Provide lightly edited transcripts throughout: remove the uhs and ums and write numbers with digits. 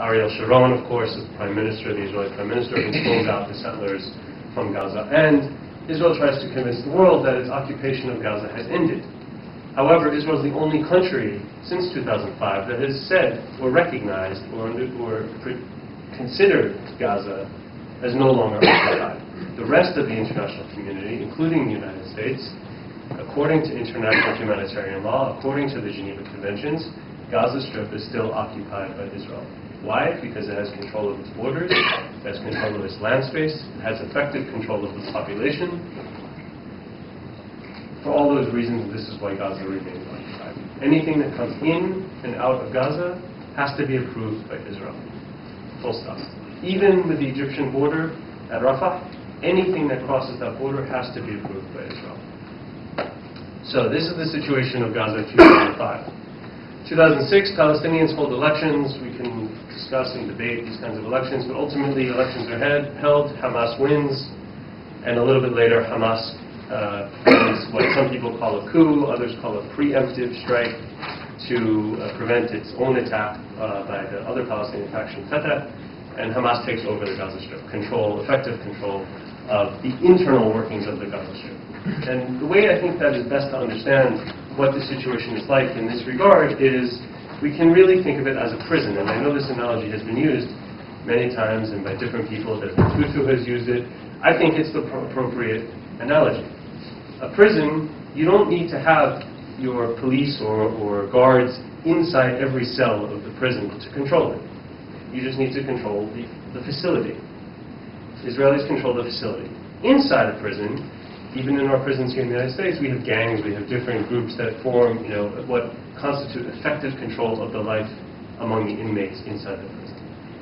Ariel Sharon, of course, is the Prime Minister, the Israeli Prime Minister, who pulled out the settlers from Gaza. And Israel tries to convince the world that its occupation of Gaza has ended. However, Israel is the only country since 2005 that has said or recognized or considered Gaza as no longer occupied. The rest of the international community, including the United States, according to international humanitarian law, according to the Geneva Conventions, Gaza Strip is still occupied by Israel. Why? Because it has control of its borders, it has control of its land space, it has effective control of its population. For all those reasons, this is why Gaza remains occupied. Anything that comes in and out of Gaza has to be approved by Israel. Full stop. Even with the Egyptian border at Rafah, anything that crosses that border has to be approved by Israel. So this is the situation of Gaza in 2005. 2006, Palestinians hold elections. We can discuss and debate these kinds of elections, but ultimately elections are held, Hamas wins, and a little bit later Hamas does what some people call a coup, others call a preemptive strike to prevent its own attack by the other Palestinian faction, Fatah, and Hamas takes over the Gaza Strip, effective control of the internal workings of the Gaza Strip. And the way I think that is best to understand what the situation is like in this regard is we can really think of it as a prison. And I know this analogy has been used many times and by different people. Desmond Tutu has used it. I think it's the appropriate analogy. A prison, you don't need to have your police or guards inside every cell of the prison to control it. You just need to control the facility. Israelis control the facility. Inside a prison, even in our prisons here in the United States, we have gangs, we have different groups that form, what constitute effective control of the life among the inmates inside the prison.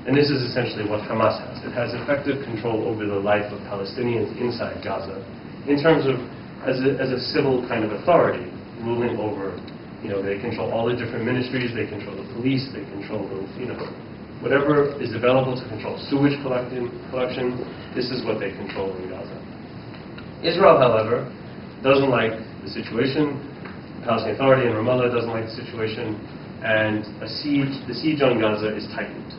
And this is essentially what Hamas has. It has effective control over the life of Palestinians inside Gaza in terms of as a civil kind of authority, ruling over, they control all the different ministries, they control the police, they control the, whatever is available to control sewage collection, this is what they control in Gaza. Israel, however, doesn't like the situation. The Palestinian Authority in Ramallah doesn't like the situation, and the siege on Gaza is tightened.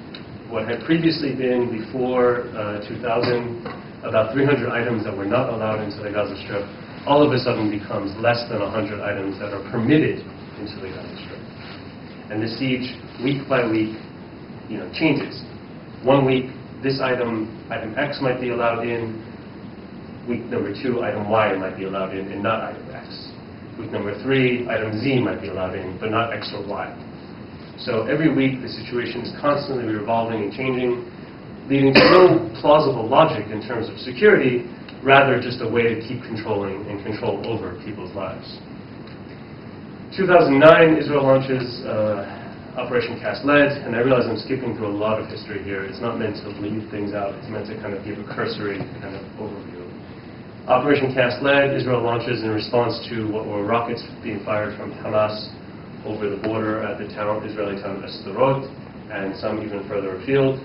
What had previously been, before 2000, about 300 items that were not allowed into the Gaza Strip, all of a sudden becomes less than 100 items that are permitted into the Gaza Strip. And the siege, week by week, changes. 1 week, this item X might be allowed in. Week number 2, item Y might be allowed in and not item X. Week number 3, item Z might be allowed in, but not X or Y. So every week the situation is constantly revolving and changing, leading to no plausible logic in terms of security, rather just a way to keep controlling and control over people's lives. 2009, Israel launches Operation Cast Lead, and I realize I'm skipping through a lot of history here. It's not meant to leave things out. It's meant to kind of give a cursory kind of overview. Operation Cast Lead, Israel launches in response to what were rockets being fired from Hamas over the border at the Israeli town of Sderot, and some even further afield.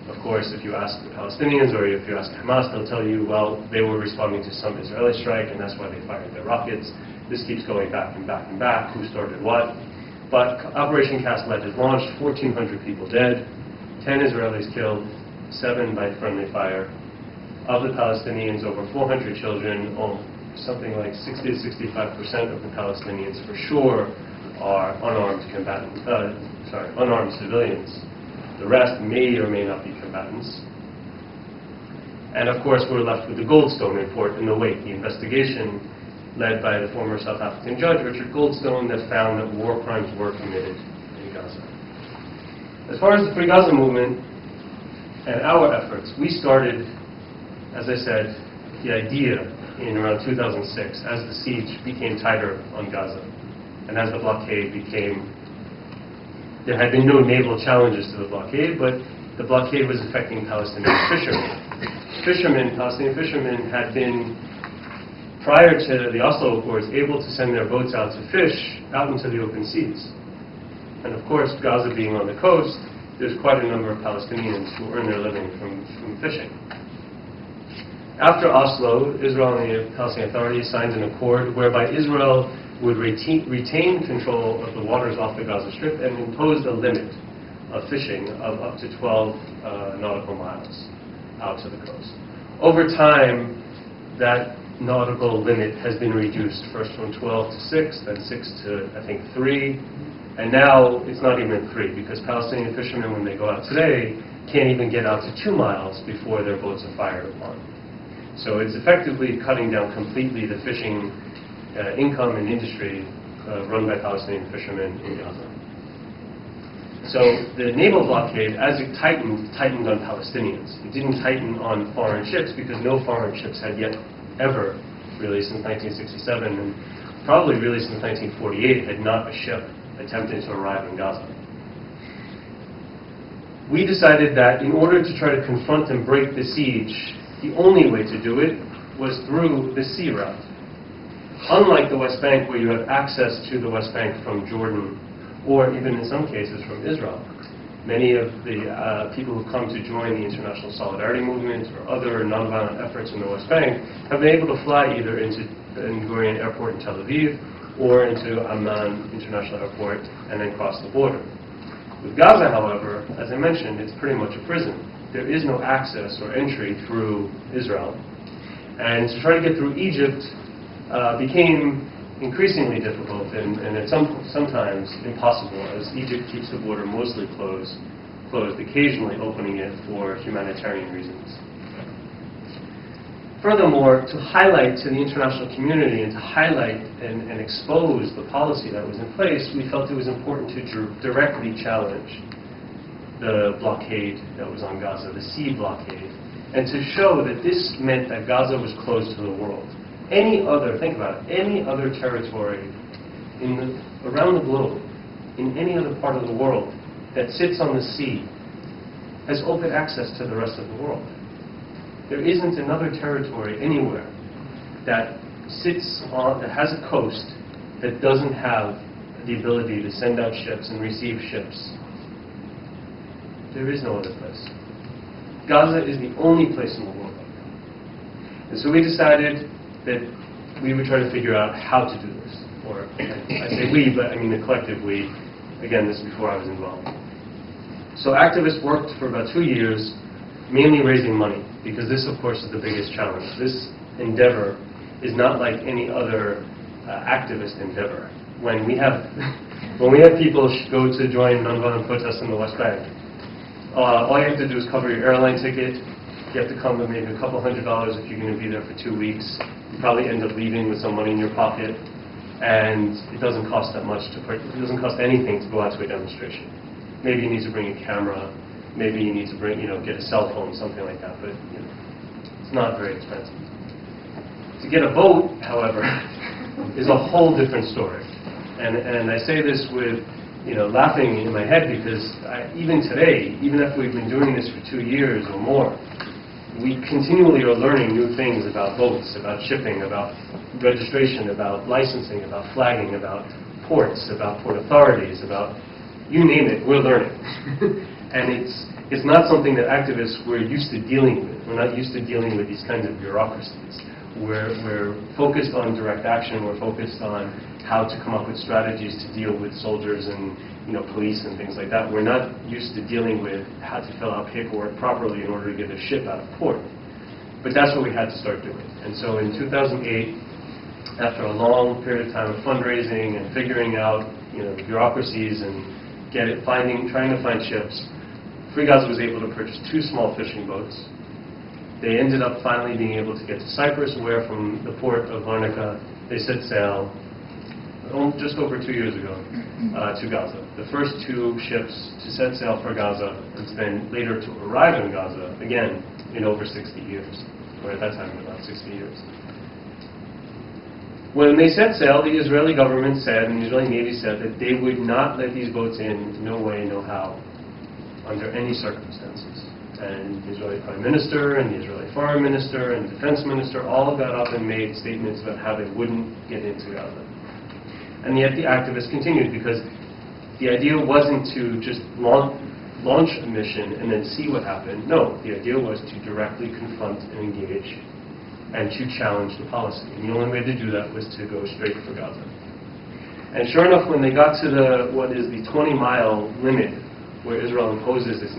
Of course, if you ask the Palestinians or if you ask Hamas, they'll tell you, well, they were responding to some Israeli strike, and that's why they fired their rockets. This keeps going back and back and back, who started what. But Operation Cast Lead is launched, 1,400 people dead, 10 Israelis killed, 7 by friendly fire. Of the Palestinians, over 400 children, something like 60 to 65% of the Palestinians for sure are unarmed civilians. The rest may or may not be combatants. And of course, we're left with the Goldstone report in the wake, the investigation led by the former South African judge, Richard Goldstone, that found that war crimes were committed in Gaza. As far as the Free Gaza movement and our efforts, we started, as I said, the idea in around 2006 as the siege became tighter on Gaza and as the blockade there had been no naval challenges to the blockade, but the blockade was affecting Palestinian fishermen. Palestinian fishermen had been, prior to the Oslo Accords, able to send their boats out to fish out into the open seas. And of course, Gaza being on the coast, there's quite a number of Palestinians who earn their living from fishing. After Oslo, Israel and the Palestinian Authority signed an accord whereby Israel would retain control of the waters off the Gaza Strip and imposed a limit of fishing of up to 12 nautical miles out to the coast. Over time, that nautical limit has been reduced, first from 12 to 6, then 6 to, I think, 3, and now it's not even 3, because Palestinian fishermen, when they go out today, can't even get out to 2 miles before their boats are fired upon. So it's effectively cutting down completely the fishing income and industry run by Palestinian fishermen in Gaza. So the naval blockade, as it tightened on Palestinians. It didn't tighten on foreign ships because no foreign ships had yet ever, really since 1967, and probably really since 1948, had not a ship attempted to arrive in Gaza. We decided that in order to try to confront and break the siege, the only way to do it was through the sea route. Unlike the West Bank, where you have access to the West Bank from Jordan, or even in some cases from Israel. Many of the people who come to join the International Solidarity Movement or other nonviolent efforts in the West Bank have been able to fly either into Ben Gurion Airport in Tel Aviv or into Amman International Airport and then cross the border. With Gaza, however, as I mentioned, it's pretty much a prison. There is no access or entry through Israel. And to try to get through Egypt became increasingly difficult and sometimes impossible, as Egypt keeps the border mostly closed, occasionally opening it for humanitarian reasons. Furthermore, to highlight to the international community and to highlight and expose the policy that was in place, we felt it was important to directly challenge the blockade that was on Gaza, the sea blockade, and to show that this meant that Gaza was closed to the world. Any other, think about it, any other territory around the globe, in any other part of the world that sits on the sea, has open access to the rest of the world. There isn't another territory anywhere that has a coast that doesn't have the ability to send out ships and receive ships. There is no other place. Gaza is the only place in the world like that. And so we decided that we would try to figure out how to do this. Or, I say we, but I mean the collective we. Again, this is before I was involved. So activists worked for about 2 years, mainly raising money, because this, of course, is the biggest challenge. This endeavor is not like any other activist endeavor. When we have people go to join nonviolent protests in the West Bank, all you have to do is cover your airline ticket. You have to come with maybe a couple $100 if you're going to be there for 2 weeks. You probably end up leaving with some money in your pocket, and it doesn't cost that much it doesn't cost anything to go out to a demonstration. Maybe you need to bring a camera, maybe you need to bring, get a cell phone, something like that, but it's not very expensive. To get a vote, however, is a whole different story. And I say this with laughing in my head because even today, even if we've been doing this for 2 years or more, we continually are learning new things about votes, about shipping, about registration, about licensing, about flagging, about ports, about port authorities, about you name it, we're learning. And it's not something that activists we're used to dealing with. We're not used to dealing with these kinds of bureaucracies. We're focused on direct action. We're focused on how to come up with strategies to deal with soldiers and police and things like that. We're not used to dealing with how to fill out paperwork properly in order to get a ship out of port. But that's what we had to start doing. And so in 2008, after a long period of time of fundraising and figuring out the bureaucracies and trying to find ships, Free Gaza was able to purchase 2 small fishing boats. They ended up finally being able to get to Cyprus, where from the port of Larnaca they set sail just over 2 years ago to Gaza. The first 2 ships to set sail for Gaza, and then later to arrive in Gaza, again, in over 60 years, or at that time about 60 years. When they set sail, the Israeli government said, and the Israeli Navy said, that they would not let these boats in, no way, no how, under any circumstances. And the Israeli Prime Minister, and the Israeli Foreign Minister, and Defense Minister all got up and made statements about how they wouldn't get into Gaza. And yet the activists continued, because the idea wasn't to just launch a mission and then see what happened. No, the idea was to directly confront and engage and to challenge the policy. And the only way to do that was to go straight for Gaza. And sure enough, when they got to what is the 20-mile limit where Israel imposes its